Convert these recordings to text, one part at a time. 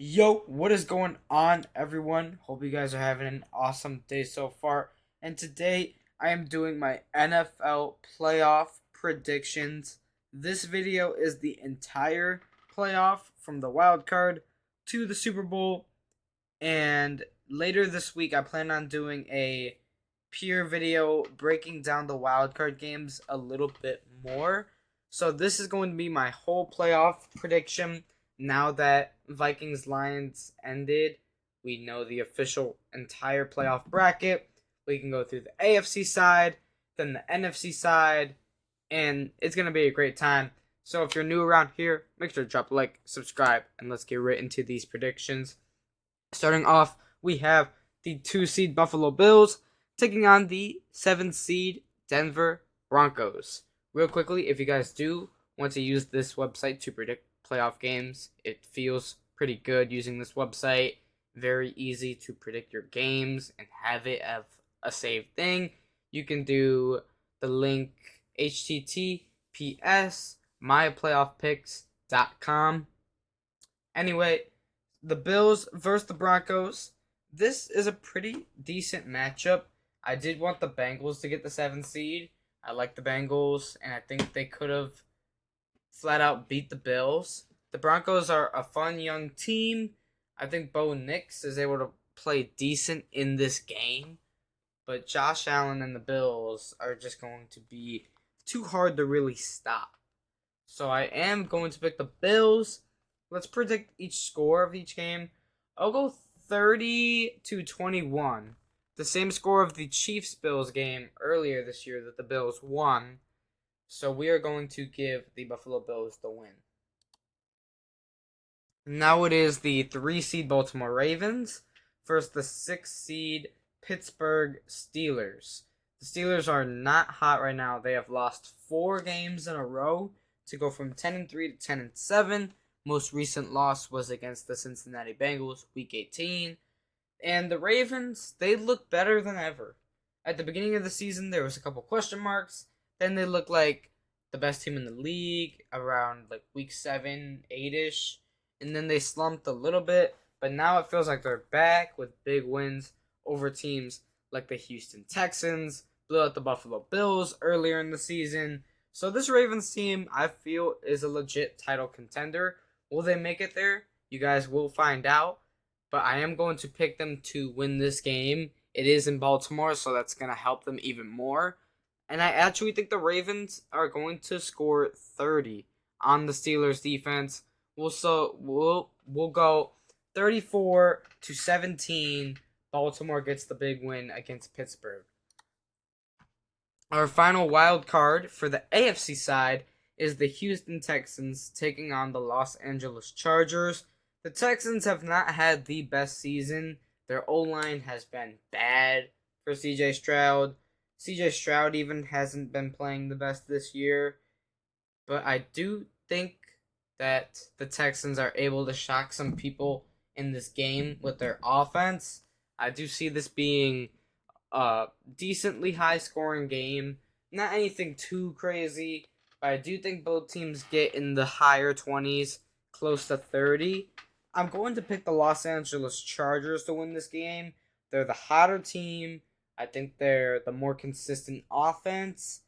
Yo, what is going on, everyone? Hope you guys are having an awesome day so far. And today I am doing my NFL playoff predictions. This video is the entire playoff from the wild card to the Super Bowl. And later this week, I plan on doing a pure video breaking down the wild card games a little bit more. So this is going to be my whole playoff prediction. Now that Vikings Lions ended, we know the official entire playoff bracket. We can go through the AFC side, then the NFC side, and it's going to be a great time. So if you're new around here, make sure to drop a like, subscribe, and let's get right into these predictions. Starting off, we have the 2 seed Buffalo Bills taking on the 7 seed Denver Broncos. Real quickly, if you guys do want to use this website to predict playoff games, it feels pretty good using this website. Very easy to predict your games and have it as a saved thing. You can do the link https myplayoffpicks.com. Anyway, the Bills versus the Broncos. This is a pretty decent matchup. I did want the Bengals to get the 7 seed. I like the Bengals, and I think they could have flat out beat the Bills. The Broncos are a fun young team. I think Bo Nix is able to play decent in this game, but Josh Allen and the Bills are just going to be too hard to really stop. So I am going to pick the Bills. Let's predict each score of each game. I'll go 30-21. The same score of the Chiefs-Bills game earlier this year that the Bills won. So we are going to give the Buffalo Bills the win. Now it is the 3 seed Baltimore Ravens versus the 6 seed Pittsburgh Steelers. The Steelers are not hot right now. They have lost 4 games in a row to go from 10-3 to 10-7. Most recent loss was against the Cincinnati Bengals, Week 18. And the Ravens, they look better than ever. At the beginning of the season, there was a couple question marks. Then they looked like the best team in the league around like Week 7, 8-ish. And then they slumped a little bit. But now it feels like they're back with big wins over teams like the Houston Texans, blew out the Buffalo Bills earlier in the season. So this Ravens team, I feel, is a legit title contender. Will they make it there? You guys will find out. But I am going to pick them to win this game. It is in Baltimore, so that's going to help them even more. And I actually think the Ravens are going to score 30 on the Steelers defense. We'll go 34-17. Baltimore gets the big win against Pittsburgh. Our final wild card for the AFC side is the Houston Texans taking on the Los Angeles Chargers. The Texans have not had the best season. Their O-line has been bad for CJ Stroud. CJ Stroud even hasn't been playing the best this year. But I do think that the Texans are able to shock some people in this game with their offense. I do see this being a decently high-scoring game. Not anything too crazy, but I do think both teams get in the higher 20s, close to 30. I'm going to pick the Los Angeles Chargers to win this game. They're the hotter team. I think they're the more consistent offense.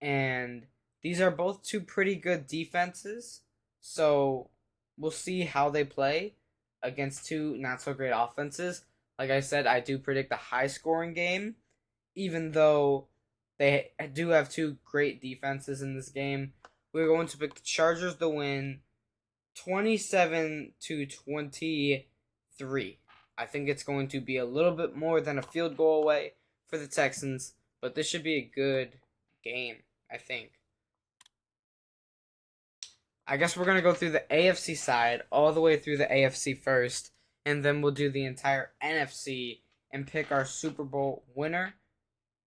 And these are both two pretty good defenses. So we'll see how they play against two not-so-great offenses. Like I said, I do predict a high-scoring game, even though they do have two great defenses in this game. We're going to pick the Chargers to win 27-23. I think it's going to be a little bit more than a field goal away for the Texans, but this should be a good game, I think. I guess we're going to go through the AFC side, all the way through the AFC first, and then we'll do the entire NFC and pick our Super Bowl winner.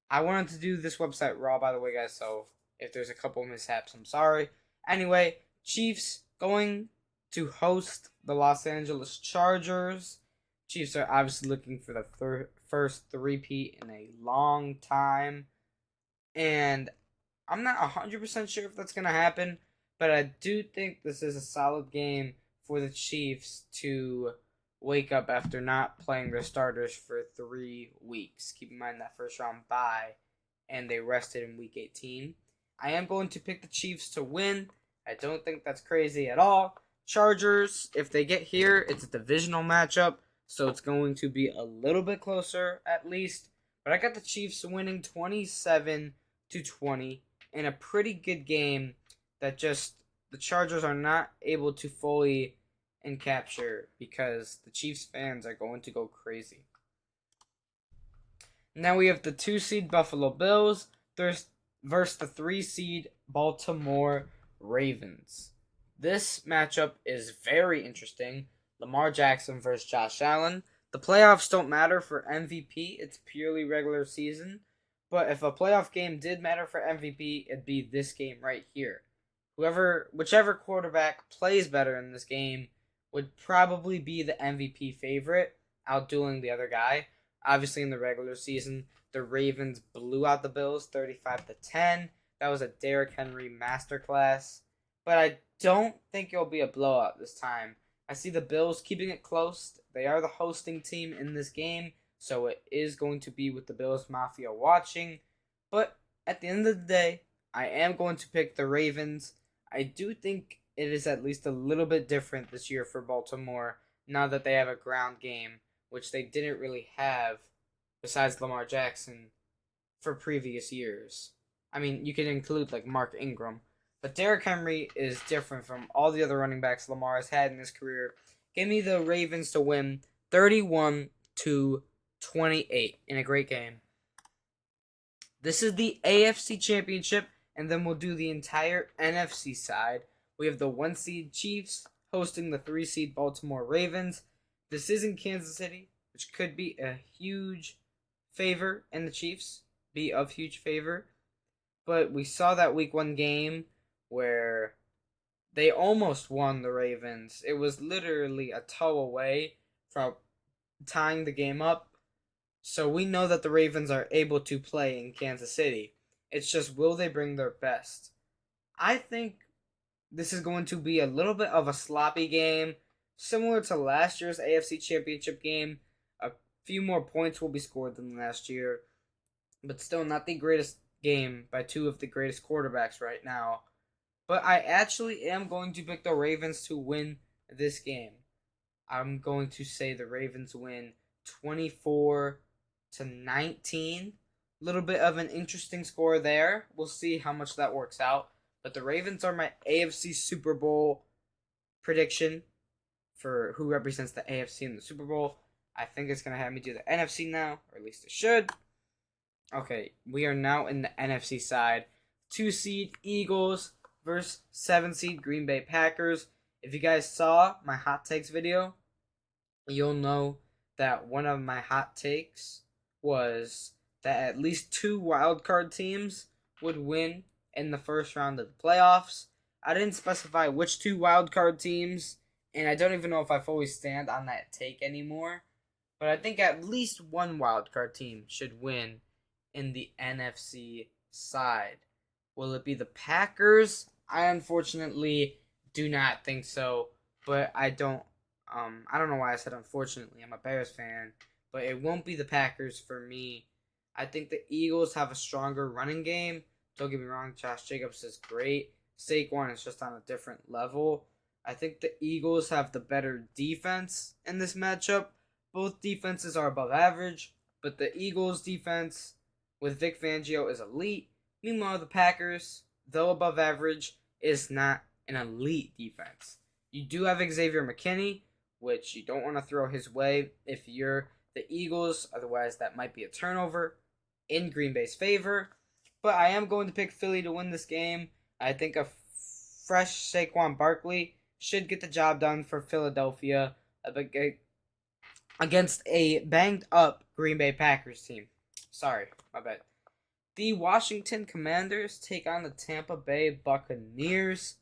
I wanted to do this website raw, by the way, guys, so if there's a couple mishaps, I'm sorry. Anyway, Chiefs going to host the Los Angeles Chargers. Chiefs are obviously looking for the first three-peat in a long time. And I'm not 100% sure if that's going to happen, but I do think this is a solid game for the Chiefs to wake up after not playing their starters for 3 weeks. Keep in mind that first round bye, and they rested in week 18. I am going to pick the Chiefs to win. I don't think that's crazy at all. Chargers, if they get here, it's a divisional matchup, so it's going to be a little bit closer at least. But I got the Chiefs winning 27-20 in a pretty good game that just the Chargers are not able to fully capture because the Chiefs fans are going to go crazy. Now we have the 2 seed Buffalo Bills versus the 3 seed Baltimore Ravens. This matchup is very interesting. Lamar Jackson versus Josh Allen. The playoffs don't matter for MVP. It's purely regular season. But if a playoff game did matter for MVP, it'd be this game right here. Whichever quarterback plays better in this game would probably be the MVP favorite, outdueling the other guy. Obviously, in the regular season, the Ravens blew out the Bills 35-10. That was a Derrick Henry masterclass. But I don't think it'll be a blowout this time. I see the Bills keeping it close. They are the hosting team in this game, so it is going to be with the Bills Mafia watching. But at the end of the day, I am going to pick the Ravens. I do think it is at least a little bit different this year for Baltimore now that they have a ground game, which they didn't really have besides Lamar Jackson for previous years. I mean, you can include like Mark Ingram. But Derrick Henry is different from all the other running backs Lamar has had in his career. Give me the Ravens to win 31-28 in a great game. This is the AFC Championship, and then we'll do the entire NFC side. We have the 1 seed Chiefs hosting the 3 seed Baltimore Ravens. This is in Kansas City, which could be a huge favor in the Chiefs. Be of huge favor. But we saw that week 1 game where they almost won the Ravens. It was literally a toe away from tying the game up. So we know that the Ravens are able to play in Kansas City. It's just, will they bring their best? I think this is going to be a little bit of a sloppy game, similar to last year's AFC Championship game. A few more points will be scored than last year, but still not the greatest game by 2 of the greatest quarterbacks right now. But I actually am going to pick the Ravens to win this game. I'm going to say the Ravens win 24-19. A little bit of an interesting score there. We'll see how much that works out. But the Ravens are my AFC Super Bowl prediction for who represents the AFC in the Super Bowl. I think it's going to have me do the NFC now, or at least it should. Okay, we are now in the NFC side. 2 seed Eagles versus 7 seed Green Bay Packers. If you guys saw my hot takes video, you'll know that one of my hot takes was that at least 2 wildcard teams would win in the first round of the playoffs. I didn't specify which 2 wildcard teams, and I don't even know if I fully stand on that take anymore. But I think at least 1 wildcard team should win in the NFC side. Will it be the Packers? I unfortunately do not think so, but I don't know why I said unfortunately. I'm a Bears fan, but it won't be the Packers for me. I think the Eagles have a stronger running game. Don't get me wrong, Josh Jacobs is great. Saquon is just on a different level. I think the Eagles have the better defense in this matchup. Both defenses are above average, but the Eagles' defense with Vic Fangio is elite. Meanwhile, the Packers, though above average, is not an elite defense. You do have Xavier McKinney, which you don't want to throw his way if you're the Eagles. Otherwise, that might be a turnover in Green Bay's favor. But I am going to pick Philly to win this game. I think a fresh Saquon Barkley should get the job done for Philadelphia against a banged-up Green Bay Packers team. Sorry, my bad. The Washington Commanders take on the Tampa Bay Buccaneers.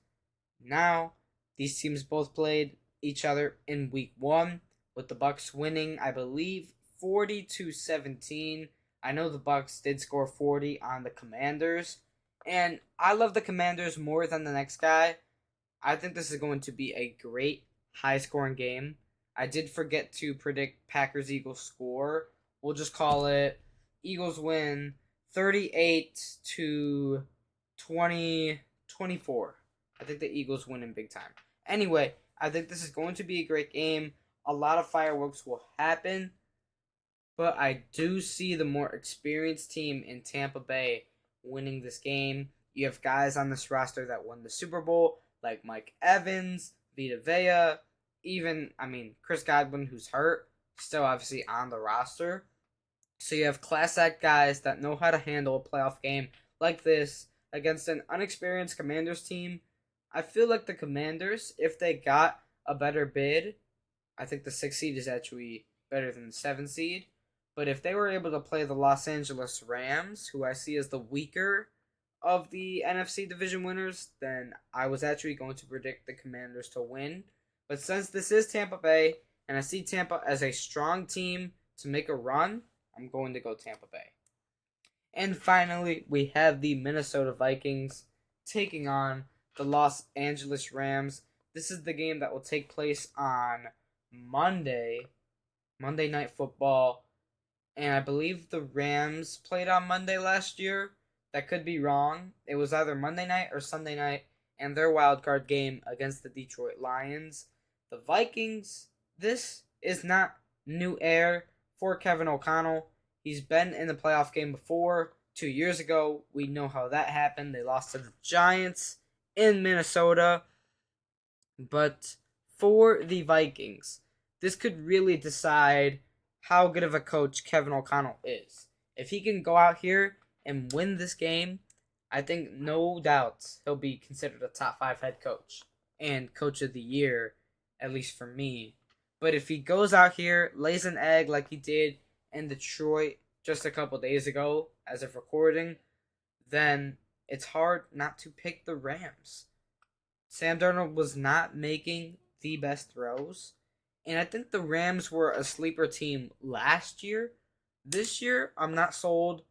Now, these teams both played each other in week 1, with the Bucs winning, I believe, 40-17. I know the Bucs did score 40 on the Commanders, and I love the Commanders more than the next guy. I think this is going to be a great high-scoring game. I did forget to predict Packers-Eagles score. We'll just call it Eagles win 38 to 24. I think the Eagles win in big time. Anyway, I think this is going to be a great game. A lot of fireworks will happen, but I do see the more experienced team in Tampa Bay winning this game. You have guys on this roster that won the Super Bowl, like Mike Evans, Vita Vea, Chris Godwin, who's hurt, still obviously on the roster. So you have class act guys that know how to handle a playoff game like this against an unexperienced Commanders team. I feel like the Commanders, if they got a better bid, I think the 6th seed is actually better than the 7th seed. But if they were able to play the Los Angeles Rams, who I see as the weaker of the NFC division winners, then I was actually going to predict the Commanders to win. But since this is Tampa Bay, and I see Tampa as a strong team to make a run, I'm going to go Tampa Bay. And finally, we have the Minnesota Vikings taking on the Los Angeles Rams. This is the game that will take place on Monday Night Football. And I believe the Rams played on Monday last year. That could be wrong. It was either Monday night or Sunday night, and their wild card game against the Detroit Lions. The Vikings, this is not new air for Kevin O'Connell. He's been in the playoff game before. 2 years ago, we know how that happened. They lost to the Giants in Minnesota. But for the Vikings, this could really decide how good of a coach Kevin O'Connell is. If he can go out here and win this game, I think no doubt he'll be considered a top 5 head coach and coach of the year, at least for me. But if he goes out here, lays an egg like he did in Detroit just a couple days ago, as of recording, then it's hard not to pick the Rams. Sam Darnold was not making the best throws, and I think the Rams were a sleeper team last year. This year, I'm not sold.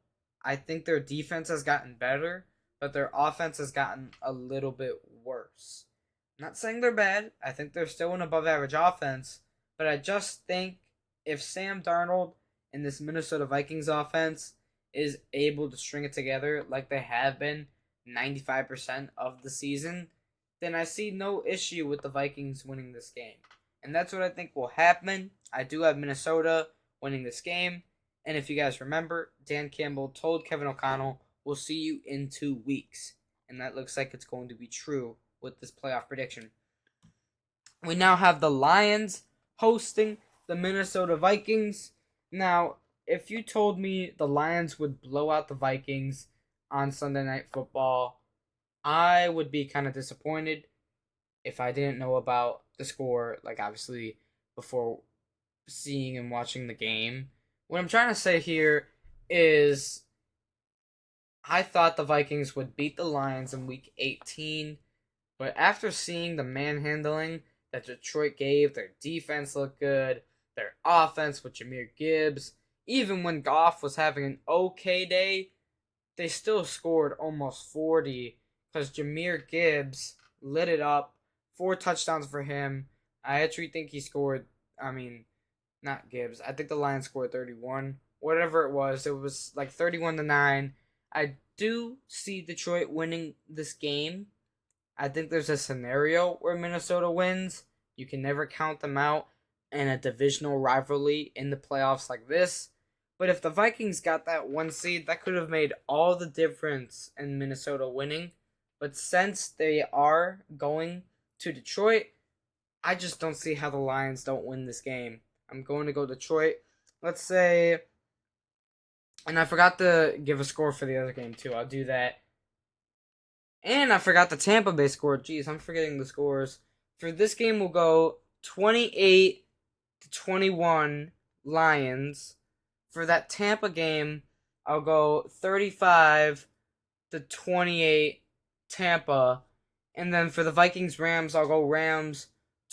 I think their defense has gotten better, but their offense has gotten a little bit worse. I'm not saying they're bad. I think they're still an above-average offense, but I just think if Sam Darnold and this Minnesota Vikings offense is able to string it together like they have been 95% of the season, then I see no issue with the Vikings winning this game. And that's what I think will happen. I do have Minnesota winning this game. And if you guys remember, Dan Campbell told Kevin O'Connell, we'll see you in 2 weeks. And that looks like it's going to be true with this playoff prediction. We now have the Lions hosting the Minnesota Vikings. Now, if you told me the Lions would blow out the Vikings on Sunday Night Football, I would be kind of disappointed if I didn't know about the score, like obviously before seeing and watching the game. What I'm trying to say here is I thought the Vikings would beat the Lions in Week 18, but after seeing the manhandling that Detroit gave, their defense looked good, their offense with Jahmyr Gibbs, even when Goff was having an okay day, they still scored almost 40 because Jahmyr Gibbs lit it up. 4 touchdowns for him. I actually think he scored, not Gibbs. I think the Lions scored 31. Whatever it was like 31-9. I do see Detroit winning this game. I think there's a scenario where Minnesota wins. You can never count them out in a divisional rivalry in the playoffs like this. But if the Vikings got that 1 seed, that could have made all the difference in Minnesota winning. But since they are going to Detroit, I just don't see how the Lions don't win this game. I'm going to go Detroit. Let's say, and I forgot to give a score for the other game too. I'll do that. And I forgot the Tampa Bay score. Jeez, I'm forgetting the scores. For this game, we'll go 28-21 Lions. For that Tampa game, I'll go 35-28 Tampa. And then for the Vikings-Rams, I'll go Rams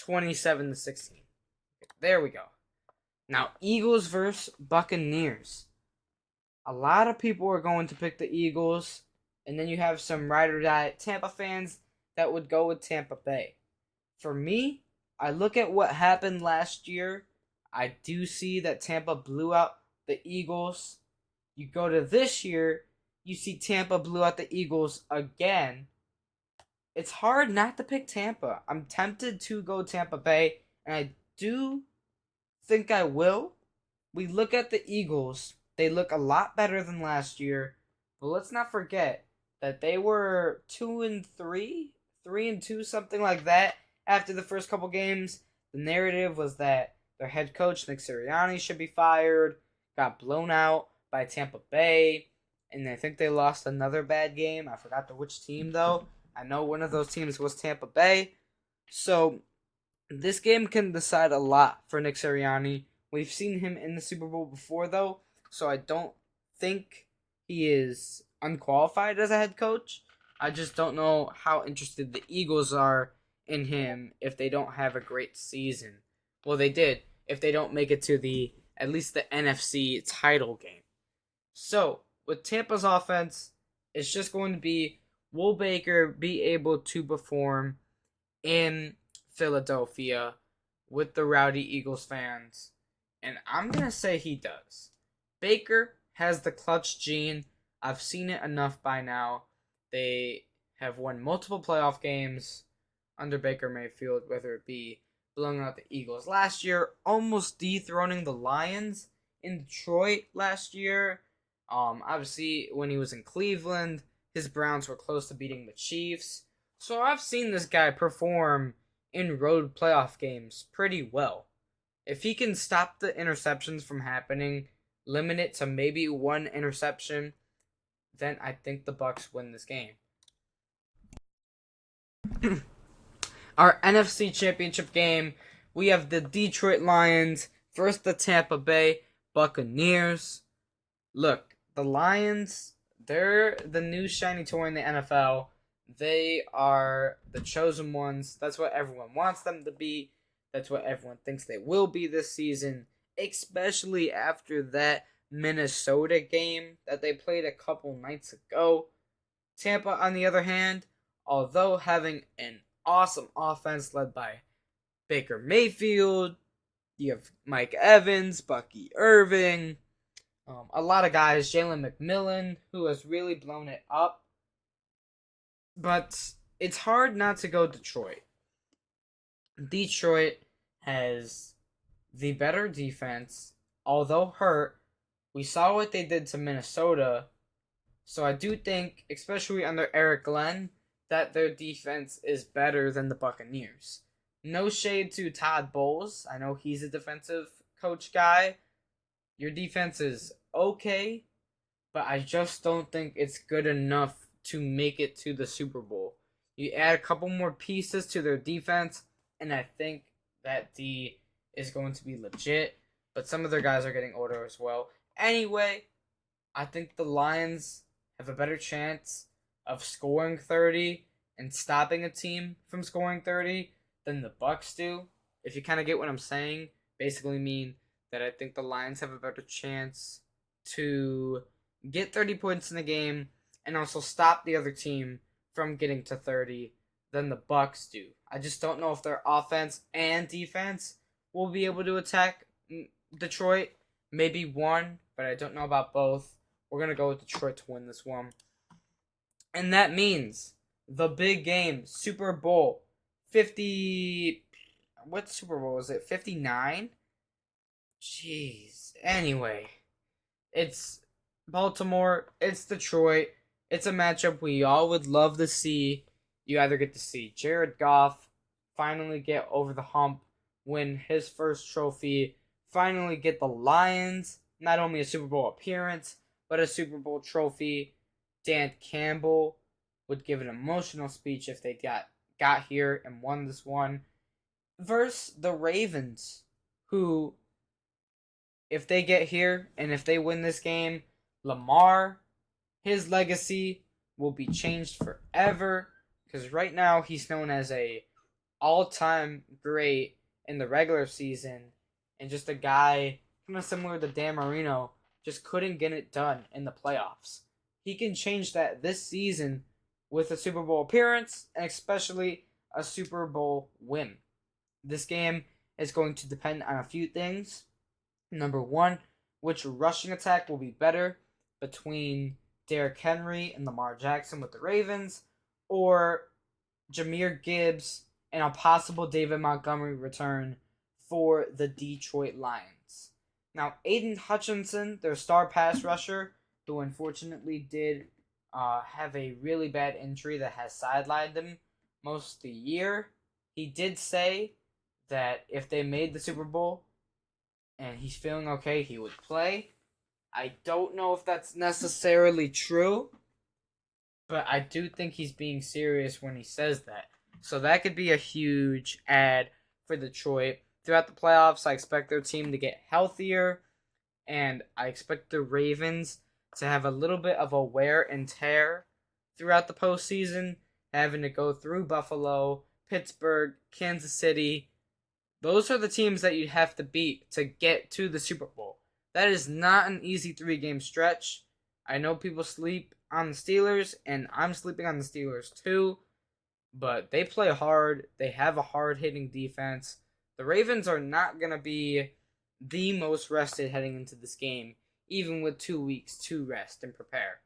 27-16. There we go. Now, Eagles versus Buccaneers. A lot of people are going to pick the Eagles. And then you have some ride or die Tampa fans that would go with Tampa Bay. For me, I look at what happened last year. I do see that Tampa blew out the Eagles. You go to this year, you see Tampa blew out the Eagles again. It's hard not to pick Tampa. I'm tempted to go Tampa Bay, and I do think I will. We look at the Eagles. They look a lot better than last year. But let's not forget that they were 2-3, 3-2, something like that after the first couple games. The narrative was that their head coach, Nick Sirianni, should be fired. Got blown out by Tampa Bay. And I think they lost another bad game. I forgot which team, though. I know one of those teams was Tampa Bay. So this game can decide a lot for Nick Sirianni. We've seen him in the Super Bowl before, though, so I don't think he is unqualified as a head coach. I just don't know how interested the Eagles are in him if they don't have a great season. Well, they did if they don't make it to at least the NFC title game. So, with Tampa's offense, it's just going to be, will Baker be able to perform in Philadelphia with the rowdy Eagles fans? And I'm going to say he does. Baker has the clutch gene. I've seen it enough by now. They have won multiple playoff games under Baker Mayfield, whether it be blowing out the Eagles last year, almost dethroning the Lions in Detroit last year. Obviously, when he was in Cleveland, his Browns were close to beating the Chiefs. So I've seen this guy perform in road playoff games pretty well. If he can stop the interceptions from happening, limit it to maybe one interception, then I think the Bucs win this game. Our NFC Championship game, we have the Detroit Lions versus the Tampa Bay Buccaneers. Look, the Lions, they're the new shiny toy in the NFL. They are the chosen ones. That's what everyone wants them to be. That's what everyone thinks they will be this season, especially after that Minnesota game that they played a couple nights ago. Tampa, on the other hand, although having an awesome offense led by Baker Mayfield, you have Mike Evans, Bucky Irving, a lot of guys, Jalen McMillan, who has really blown it up. But it's hard not to go Detroit. Detroit has the better defense, although hurt. We saw what they did to Minnesota, so I do think, especially under Eric Glenn, that their defense is better than the Buccaneers. No shade to Todd Bowles. I know he's a defensive coach guy. Your defense is okay, but I just don't think it's good enough to make it to the Super Bowl. You add a couple more pieces to their defense, and I think that D is going to be legit. But some of their guys are getting older as well. Anyway, I think the Lions have a better chance of scoring 30 and stopping a team from scoring 30 than the Bucs do. If you kind of get what I'm saying, basically mean that I think the Lions have a better chance to get 30 points in the game and also stop the other team from getting to 30 than the Bucs do. I just don't know if their offense and defense will be able to attack Detroit. Maybe one, but I don't know about both. We're going to go with Detroit to win this one. And that means the big game, Super Bowl 50... What Super Bowl was it? 59? Jeez. Anyway, it's Baltimore, it's Detroit. It's a matchup we all would love to see. You either get to see Jared Goff finally get over the hump, win his first trophy, finally get the Lions not only a Super Bowl appearance, but a Super Bowl trophy. Dan Campbell would give an emotional speech if they got here and won this one. Versus the Ravens, who, if they get here and if they win this game, Lamar, his legacy will be changed forever. Because right now he's known as a all-time great in the regular season, and just a guy kind of similar to Dan Marino, just couldn't get it done in the playoffs. He can change that this season with a Super Bowl appearance, and especially a Super Bowl win. This game is going to depend on a few things. Number one, which rushing attack will be better between Derrick Henry and Lamar Jackson with the Ravens, or Jahmyr Gibbs and a possible David Montgomery return for the Detroit Lions. Now, Aiden Hutchinson, their star pass rusher, who unfortunately did have a really bad injury that has sidelined him most of the year, he did say that if they made the Super Bowl and he's feeling okay, he would play. I don't know if that's necessarily true, but I do think he's being serious when he says that. So that could be a huge add for Detroit. Throughout the playoffs, I expect their team to get healthier, and I expect the Ravens to have a little bit of a wear and tear throughout the postseason, having to go through Buffalo, Pittsburgh, Kansas City. Those are the teams that you have to beat to get to the Super Bowl. That is not an easy 3-game stretch. I know people sleep on the Steelers, and I'm sleeping on the Steelers too, but they play hard. They have a hard-hitting defense. The Ravens are not going to be the most rested heading into this game, even with 2 weeks to rest and prepare.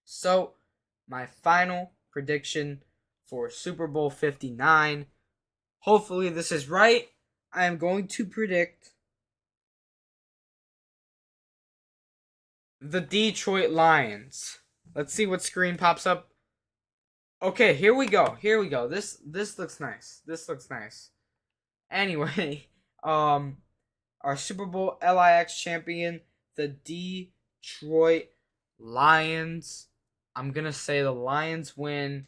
So, my final prediction for Super Bowl 59. Hopefully this is right. I am going to predict the Detroit Lions. Let's see what screen pops up. Okay, here we go. This looks nice. Anyway, our Super Bowl LIX champion, the Detroit Lions. I'm gonna say the Lions win.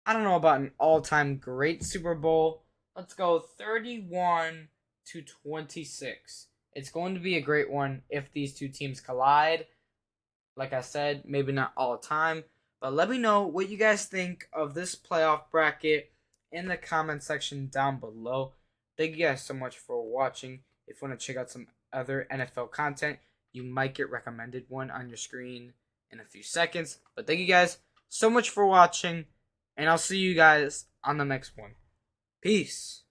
I don't know about an all-time great Super Bowl. Let's go 31-26. It's going to be a great one if these two teams collide. Like I said, maybe not all the time, but let me know what you guys think of this playoff bracket in the comment section down below. Thank you guys so much for watching. If you want to check out some other NFL content, you might get recommended one on your screen in a few seconds. But thank you guys so much for watching, and I'll see you guys on the next one. Peace.